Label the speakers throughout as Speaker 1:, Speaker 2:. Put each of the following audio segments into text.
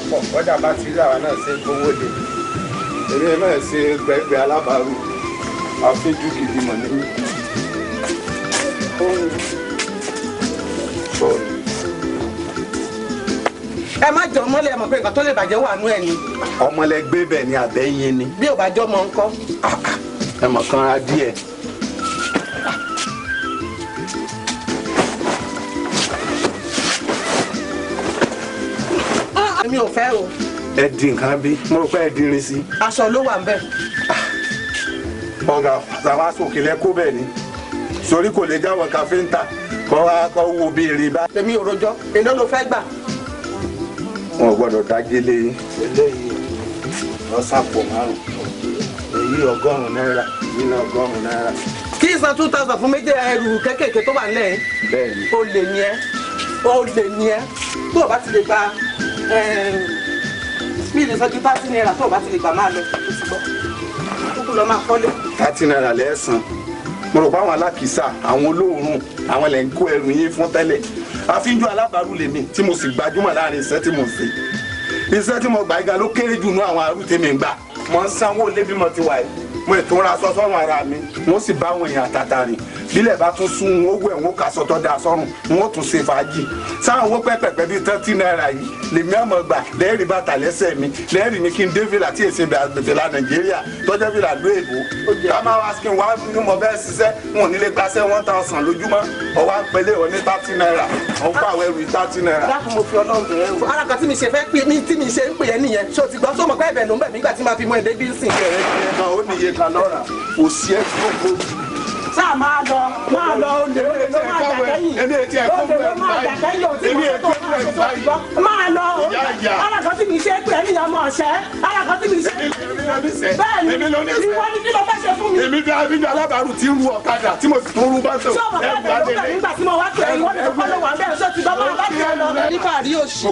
Speaker 1: pọ̀ ọjà bá ti rí àwa náà ṣe gbowó lè èmi náà ṣe gbẹgbẹ alábàárù àfíjú gidi mọ̀ ní.
Speaker 2: ẹ má jọ ọmọlẹ ẹ mọ̀ pé nǹkan tó lè bàjẹ́ wà nú ẹ ni.
Speaker 1: ọmọlẹ gbé bẹ̀ ni àbẹ́yìn ni.
Speaker 2: bí ò bá jọ mọ ńkọ́.
Speaker 1: ẹ mọ̀ kan ra díẹ̀.
Speaker 2: mi ò fẹ́ o.
Speaker 1: ẹ di nǹkan bí mo rò pé ẹ dirin sí.
Speaker 2: aṣọ ló wà ń bẹ̀.
Speaker 1: ọ̀gá àtàwọn sókè lẹ́kọ́ bẹ́ẹ̀ ni sórí kò lè jáwọ́ káfíńtà kọ́ wá kọ́ wo bí eré bá.
Speaker 2: èmi ò rojọ́ èló ló fẹ́ gbà.
Speaker 1: wọn ò gbọ́dọ̀ dájélé eléyìí lọ́sàpọ̀ márùn-ún èyí 100 náírà nínú 100 náírà.
Speaker 2: kí san 2000 fún méjì ẹrù kékèké tó wà nílẹ̀ yìí.
Speaker 1: bẹ́ẹ̀ni.
Speaker 2: o lè ní ẹ o lè ní ẹ tó o bá ti lè gba bí ilé sọ́jú 30 náírà tó o bá ti lè gbà máa lọ o ti gbọ́ kúkú lọ máa kọ́lé.
Speaker 1: 30 náírà lẹ́sàn mo rò pé àwọn alákìísà àwọn olóòórùn àwọn lè ń kó ẹrù yín fún tẹ́lẹ̀ àfíjú alábàárù lèmi tí mo sì gbajúmọ̀ láàrin iṣẹ́ tí mo ṣe iṣẹ́ tí mo gbà ga ló kéré jù nú àwọn arú tèmi ń gbà mo ń sanwó lé bí mo ti wà yìí mo ètò ra aṣọ sọ́run ara mi wọ́n sì bá àwọn èèyàn àtàtà rìn bílẹ̀ bá tún sún wọn ó wẹ̀ wọn ó kà sọ́tọ́ da sọ́run wọn ó tún ṣe fàájì sáwọn owó pẹ́pẹ́pẹ́ bíi 30 náírà yìí lèmi àmọ́ gbà lẹ́ẹ̀rì bàtà lẹ́sẹ̀ mi lẹ́ẹ̀rì mi kí n dé fìlà tí èsì fìlà Nàìjíríà tọ́jọ́ fìlà ló èbó ká máa wá kí n wá ní mo bẹ́ẹ̀ ṣiṣẹ́ wọn ò ní lè gbaṣẹ́ 1000 lójúmọ́ ọwọ́ àpẹẹlẹ ò ní 30 náírà wọn fún àwọn ẹrù 30 náírà.
Speaker 2: dákun mo fi Ọlọ́run bẹ̀rẹ̀ o. ara kan tí mi ṣe fẹ́ pé tí mi ṣe ń pè é nìyẹn ṣé o ti gbọ́ sọ́mọ pé ẹ̀bẹ̀ ló ń bẹ̀ nígbà tí máa fi mọ èdè bí ń sìn.
Speaker 1: kan ó níye kan lọ́ra kò sí ẹ̀ tí ó kó.
Speaker 2: sáà máa lọ olè ló máa jà kẹ́yìn olè ló máa jà kẹ́yìn òtí mo tó máa lọ ara kan tí mi ṣe pé ẹni ọmọ ọ̀ṣẹ́ ara kan tí mi ṣe bẹ́ẹ̀ ni ìwọ ni kí ló fẹ́ ṣe fún mi.
Speaker 1: èmi bí abíjọ alábàárù ti ń ru ọ̀kadà tí mo sì tún rú bọ́sọ̀.
Speaker 2: ṣé ọmọ bẹ́ẹ̀ ló bẹ̀rẹ̀ nígbà tí mo wá pé ìwọ ni kò ló wà bẹ́ẹ̀ ṣé ti gbọ́ máa bá ti lọ. nípa àrí òṣì.
Speaker 1: ẹ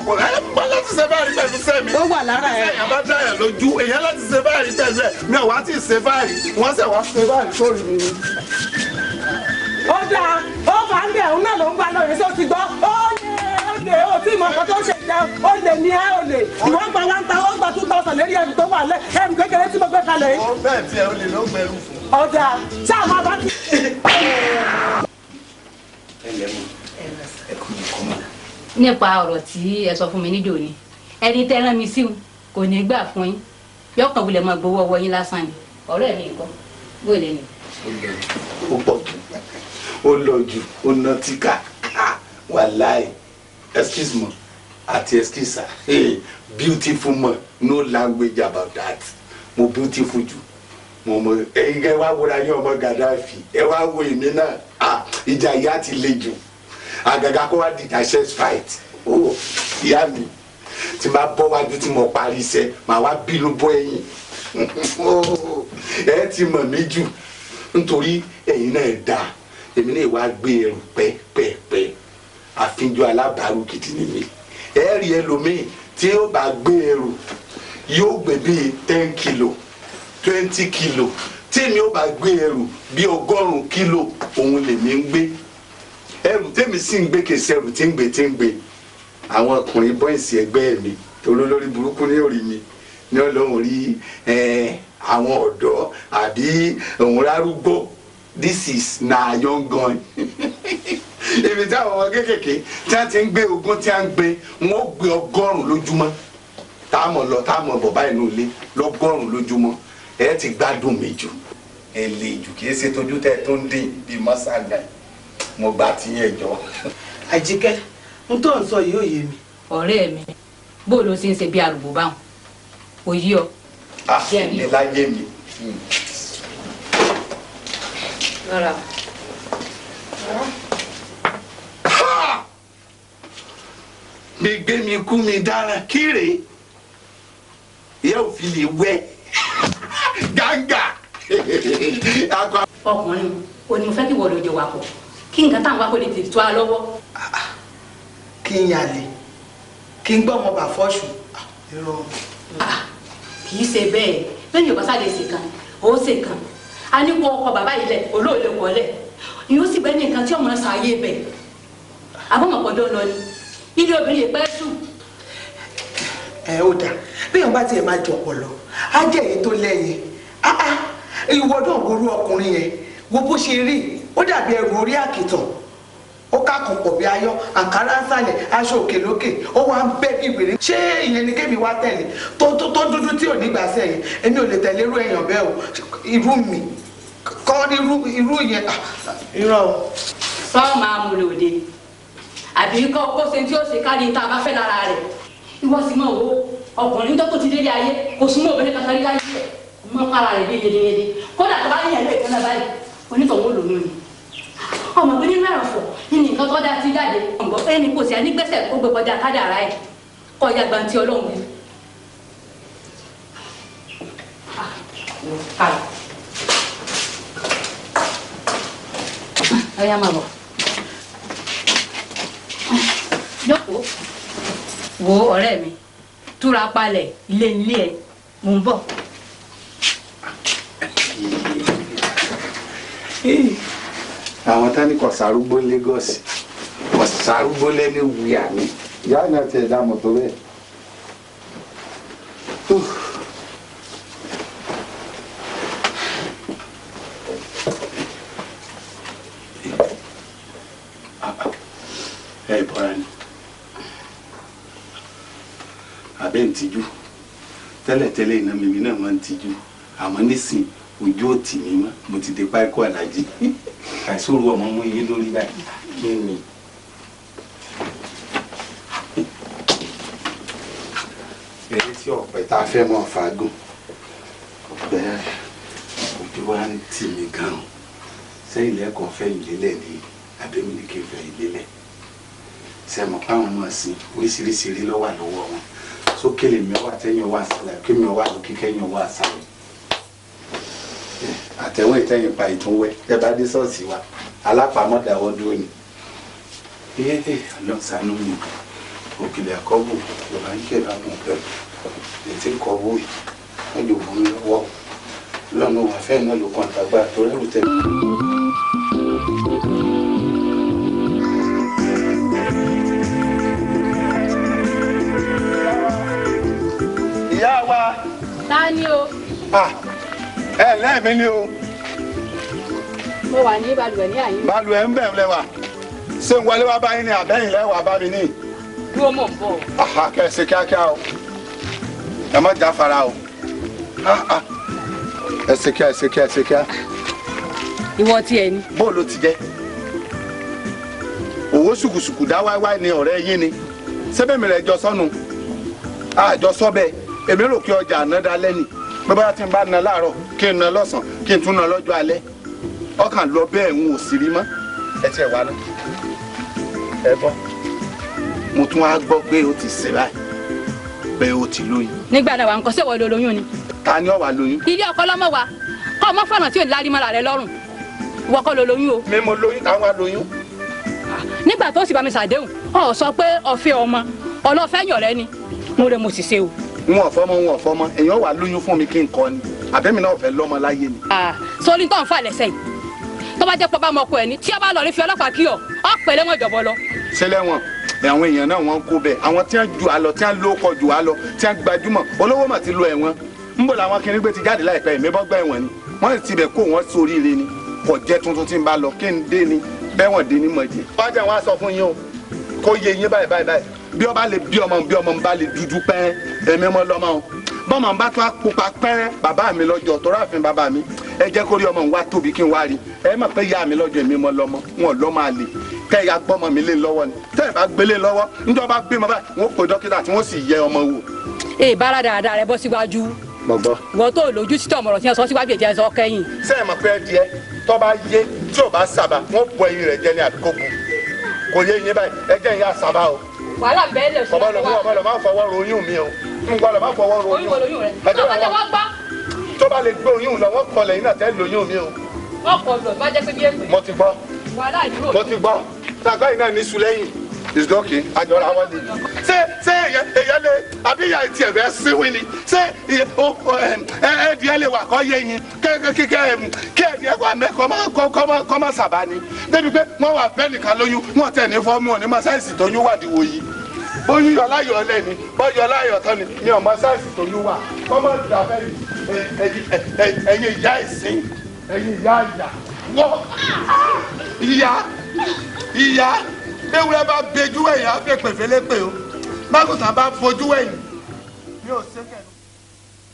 Speaker 1: bá láti ṣe báyìí pẹ̀lú sẹ́mi.
Speaker 2: ó wà lára ẹ̀.
Speaker 1: èèyàn bá dá yẹn lójú èèyàn láti ṣe báyìí pẹ̀lú ẹ̀ mi ò wá tí ì ṣe báyìí wọ́n ṣẹ̀ wá ṣe báyìí sórí mi ni.
Speaker 2: ó dáa ó bá ń bẹ̀ òun náà ló ń gbà lóye tó ti gbọ́ ó lè ó tí mo kàn tó ṣe jẹ ó lè ní ẹ ó lè ìwọ́n gba 1000 ó gba 2000 lérí ẹrù tó wà lẹ ẹrù kékeré tí mo gbé kalẹ̀ yìí.
Speaker 1: ó bẹ́ẹ̀ tí ẹ ó lè ló gbẹrù fún.
Speaker 2: ọ̀dà ṣáà máa bá ti.
Speaker 3: nípa ọ̀rọ̀ tí ẹ sọ fún mi níjọ́ ni ẹni tẹ́ rán mi sí kò ní gbà fún yín yọkàn wulẹ̀ máa gbowó ọwọ́ yín lásán ni ọ̀rẹ́ mi nǹkan bóyá ni.
Speaker 1: ó pọ̀ jù ó lọ jù ó ná tíkà wàláì excuse me àti excuse sir hey, beautiful man no language about that mo beautiful jù mo mọ ẹyin kẹ wá wúra yín ọmọ Gaddafi ẹ wá wo èmi náà ìjà ìyá ti le jù àgàgà kó wá dìjà chest fight ó ìyá mi tí máa bọ́ wájú tí mo parí iṣẹ́ màá wá bínú bọ́ ẹ̀yìn ẹ ti mọ̀ mí jù nítorí ẹ̀yin náà dáa èmi náà wá gbé ẹrù pẹ́pẹ́pẹ́ àfijọ́ alábàárù gidi ni mi ẹ rí ẹlòmíì tí ó bá gbé ẹrù yóò gbé bíi 10 kilo 20 kilo tèmi ó bá gbé ẹrù bíi 100 kilo òun lèmi ń gbé ẹrù tèmi sì ń gbé kèsì ẹrù tí ń gbé àwọn ọkùnrin bọ́ìsì ẹgbẹ́ mi olólórí burúkú ní orí mi ní ọlọ́run rí àwọn ọ̀dọ́ àbí òun rárúgbó this is na young gun ibi tí àwọn ọmọ kékèké tí wọ́n ti ń gbé ogún tí wọ́n ń gbé wọ́n ó gbé 100 lójúmọ́ táàmù lọ táàmù bọ̀ báyìí ní ilé 100 lójúmọ́ ẹ ti gbádùn mi jù ẹ lè jù kì í ṣe tójú tẹ tó ń dín bíi mọ́sàgà mo gbà tí yẹn jọ.
Speaker 2: Àjíkẹ́ n tó ń sọ yìí ò yé mi.
Speaker 3: ọ̀rẹ́ mi bó ló ṣe ń ṣe bí arúgbó báwọn kò yí ọ.
Speaker 1: ní láyé mi.
Speaker 3: rárá.
Speaker 1: mi gbé mi kú mi dára kíre ìyá ò fi lè wẹ gánga.
Speaker 3: ọkùnrin o ní mo fẹ́ kí wọ́n lóde wà pọ̀ kí nǹkan táwọn wá kó lè tètè tó a lọ́wọ́.
Speaker 2: kí n yàlè kí n gbọ́ ọmọ bà fọ́ṣù.
Speaker 3: kì í ṣe bẹ́ẹ̀ lẹ́yìn ìwọ́n sáré ṣe kan ó ṣe kan a ní kó ọkọ bàbá yìí lẹ̀ olóòlè kọ́lẹ̀ yóò sì bẹ́ẹ̀ ní nǹkan tí ọmọ ṣàyè bẹ̀ abọ́mọ̀pọ̀dọ́ lọ ni ilé obìnrin yìí pẹ́ sùn.
Speaker 2: ó dà bí èèyàn bá tiẹ̀ máa jọ̀pọ̀ lọ á jẹ́ èyí tó lẹ́yìn ìwọ náà worú ọkùnrin yẹn wo bó ṣe rí ó dàbí ẹrù orí àkìtàn ó kákan pọ̀ bí ayọ́ àǹkárá sàlẹ̀ aṣọ òkè lókè ó wá ń bẹ́ bí ìwèrè ṣé ìyẹn ni kébì wá tẹ̀lé tó dúdú tí ò ní gbà sẹ́yìn èmi ò lè tẹ̀lé irú èèyàn bẹ́ẹ̀ o irú mi kọ́ ní irú yẹn irọ́ o.
Speaker 3: sọ́ọ̀ máa mú lòdì àbí kó ṣe tí ó ṣe kárí tá a bá fẹ́ lára rẹ̀ ìwọ sì mọ̀ owó ọkùnrin tó ti délé ayé kò súnmọ́ obìnrin kankan rí láyé rẹ̀ mọ́ para rẹ̀ bí yedeyede kódà tó bá yẹn lé ìkànnà báyìí onítọ̀wọ́ lòún ni ọmọ pé nínú ẹ̀rọ̀fọ̀ ní nǹkan tó dáa ti jáde ọ̀gbọ́n ẹni kò sí ẹni gbẹ́sẹ̀ ó gbé kọjá kádàrá ẹ̀ kọjá gbanti ọlọ́run bí. ọ̀yá máa bọ̀ jókòó wo ọ̀rẹ́ mi túra palẹ̀ ilé ẹ̀ mò ń bọ̀.
Speaker 1: àwọn tání kò sàrúgbó Lagos kò sàrúgbó lẹ́ni wíyà ni ìyá náà ti ẹ̀dá mọ̀tò bẹ́ẹ̀. ẹ bọ́ra ni abẹ́ ń tijú tẹ́lẹ̀tẹ́lẹ̀ iná mímí náà máa ń tijú àmọ́ nísìn ojú ò tì mí mọ́ mo ti dé páíkó alájí àìsòrò ọmọ mú iye lórí báyìí kí ni. eré tí ọ̀pẹ tá a fẹ́ mọ́ fagún bẹ́ẹ̀ ojú wa ń tì mí gan-an sẹ́yìn lẹ́kọ̀ọ́ fẹ́ ìlélẹ̀ ní abẹ́mi ní kí n fẹ́ ìlélẹ̀ sẹ́mọ̀ páwọn náà sí oríṣiríṣi rí lọ́wọ́ lọ́wọ́ wọn sókèlè mi ọwọ́ àtẹ́yìn ọwọ́ àṣàlẹ̀ kí mi ọwọ́ àlòkí kẹ́yìn ọwọ́ àṣàlẹ̀ àtẹ̀wọ̀n ìtẹ̀yìn pa ìtúnwẹ́ ẹ bá dé ṣọ́ọ̀ṣì wa alápàmọ́ dáwọ́ dúró ni ọlọ́sàánú mi òkèlè àkọ́bù yorùbá ń kẹ́ láwọn ọ̀pẹ́ ètí kọ́bù yìí wọ́n jò fún mi lọ́wọ́ lọ́nà wà fẹ́ náà ló kàn tàgbà tó rẹ́rù tẹ̀. ìyá wa.
Speaker 3: ta ni o.
Speaker 1: ẹ lẹ́ẹ̀mí ni o.
Speaker 3: mo wà ní balùwẹ̀ ní àyín.
Speaker 1: balùwẹ̀ ń bẹ̀ lẹ́wà ṣé ń wọlé wá báyìí ni àbẹ́yìn lẹ́wà bá mi ní.
Speaker 3: dúró mò ń bọ̀.
Speaker 1: kẹ̀sì kíákíá o ẹ má já fara o ẹ ṣe kíá ẹ ṣe kíá ẹ ṣe kíá.
Speaker 3: ìwọ tiẹ̀ ni.
Speaker 1: bóòlù ti jẹ́ òwò ṣùkùṣùkù dá wáíwáí ni ọ̀rẹ́ yín ni sẹ́bẹ̀mí rẹ̀ jọ sọ́nu àjọ sọ́bẹ̀ èmi rò kí ọjà àná dalẹ́ ni bí bá ti ń bá na láàárọ̀ kí n na lọ́sàn kí n tún na lọ́jọ́ alẹ́ ọkàn lọ bẹ́ẹ̀ ń wò sí rí mọ́ ẹ tiẹ̀ wá náà ẹ gbọ́ mo tún wá gbọ́ pé ó ti ṣe báyìí pé ó ti lóyún.
Speaker 3: nígbà náà wà ń kọ́ sẹ́wọ̀ ló lóyún ni.
Speaker 1: ta ni ó wá lóyún.
Speaker 3: ilé ọkọ lọ́mọ wa kọ́ ọmọ fọ̀nà tí ò ní lárí mọ́ra rẹ lọ́rùn ìwọ kọ́ ló lóyún o.
Speaker 1: mi mo lóyún táwọn á lóyún.
Speaker 3: nígbà tó sì bá mi ṣàdéhùn ọ sọ pé ọ̀fẹ́ ọmọ ọlọ́fẹ́ yàn rẹ ni mo rẹ mo sì ṣe o.
Speaker 1: n ò fọmọ èèyàn wà lóyún fún mi kí n kọ ni àbẹ́mi náà fẹ́ lọ́mọ láyé ni.
Speaker 3: sórí tó ń fà lẹ́sẹ̀ yìí tó bá jẹ́ pọ́ bá mọ ọkọ ẹ̀ ní tí a bá lọ rí fi ọlọ́pàá kí ọ pẹ̀lẹ́ wọn jọ̀bọ lọ.
Speaker 1: ṣẹlẹ̀ wọn àwọn èèyàn náà wọn kó bẹ́ẹ̀ àwọn tí wọn ju àlọ tí wọn lóko ju àlọ tí wọn gbajúmọ̀ olówó mà ti lo ẹ̀wọ̀n ń bò làwọn kiri gbé ti jáde láìpẹ́ èmi bọ́ gbẹ́ ẹ̀wọ̀n ni wọ́n ti bẹ̀ kó wọn sóríire ni kò jẹ́ tuntun tí ń bá lọ kí n dé ni bẹ́wọ̀n dé ní mọ̀jẹ̀. wọ́n á jẹ́ wọn á sọ fún yín o kó yé yín báyìí bí ọba lè bí ọmọ ń bá lè dúdú pẹ́ẹ́ èmi mọ́ lọ́mọ o bọ́mọ̀ ń bá tún pupa pẹ́rẹ́ bàbá mi lọ́jọ́ tó ráàfin bàbá mi ẹ jẹ́ kó rí ọmọ wa tóbi kí n wá rí ẹ mọ̀ pé ìyá mi lọ́jọ́ èmi mọ́ lọ́mọ wọn lọ́ máa lè kẹ́ ìyá gbọ́mọ mi lé lọ́wọ́ ni tẹ́ ẹ bá gbélé lọ́wọ́ níjọba bímọ báyìí wọ́n pe dókítà tí wọ́n sì yẹ ọmọ wò.
Speaker 3: ee bára dáadáa rẹ bọ́ síwájú.
Speaker 1: gbọ́gbọ́.
Speaker 3: ìwọ tó lójú títọ̀ mọ̀rọ̀ tí wọ́n sọ síwájú ètí ẹ̀ sọ kẹ́yìn.
Speaker 1: ṣé ẹ mọ̀ pé ẹ díẹ̀ tó bá yé tí ò bá sábà wọ́n bu ẹyin rẹ̀ jẹ ní àdúgbò bu kò yé yín báyìí ẹ jẹ́ ìyá sábà o.
Speaker 3: wàhálà bẹ́ẹ̀ lè sọ
Speaker 1: ọbọ̀lọ̀ máa fọwọ́ ro oyún mi o ngbọ́dọ̀ máa fọwọ́ ro oyún tó bá lè gbé oyún lọ wọ́n kọlẹ̀ yín náà tẹ́ lóyún mi o.
Speaker 3: wọ́n kọ lọ bá jẹ́ pé bí èpè.
Speaker 1: mo ti gbọ́
Speaker 3: wàhálà ìdúró.
Speaker 1: mo ti gbọ́ tàgbá yìí náà ní sùlẹ́yìn ìsìdọ́kì àjọra wọn ni. ṣé èyàn lè àbí ìyá ti ẹ̀fẹ̀ síwìn ni ṣé ẹ̀ẹ́dìẹ́ lè wà kọ́ yé yín kí ẹ̀dìẹ́ wà mẹ́ kọ́ má sábà ni débi pé wọ́n wà fẹ́ nìkan lóyún wọ́n tẹ̀ ní fọ́ọ̀mù ọ̀ní máa sáyẹ̀sì tóyún wàdìwò yìí bóyú yọ láyọ̀ lẹ́ni bọ́yọ̀ láyọ̀ tán ni mi ò mọ sáìsì tó yú wà kọ́mọ ìdàbẹ́ ẹ̀yin ìyá ìsín ẹ̀yin ìyá ìyá wọ́ ìyá ewúrẹ́ bá bejú ẹ̀yìn á fẹ́ pẹ̀fẹ́lẹ́pẹ̀ o mágùtà bá fojú ẹ̀yìn mi ò ṣe kẹ́.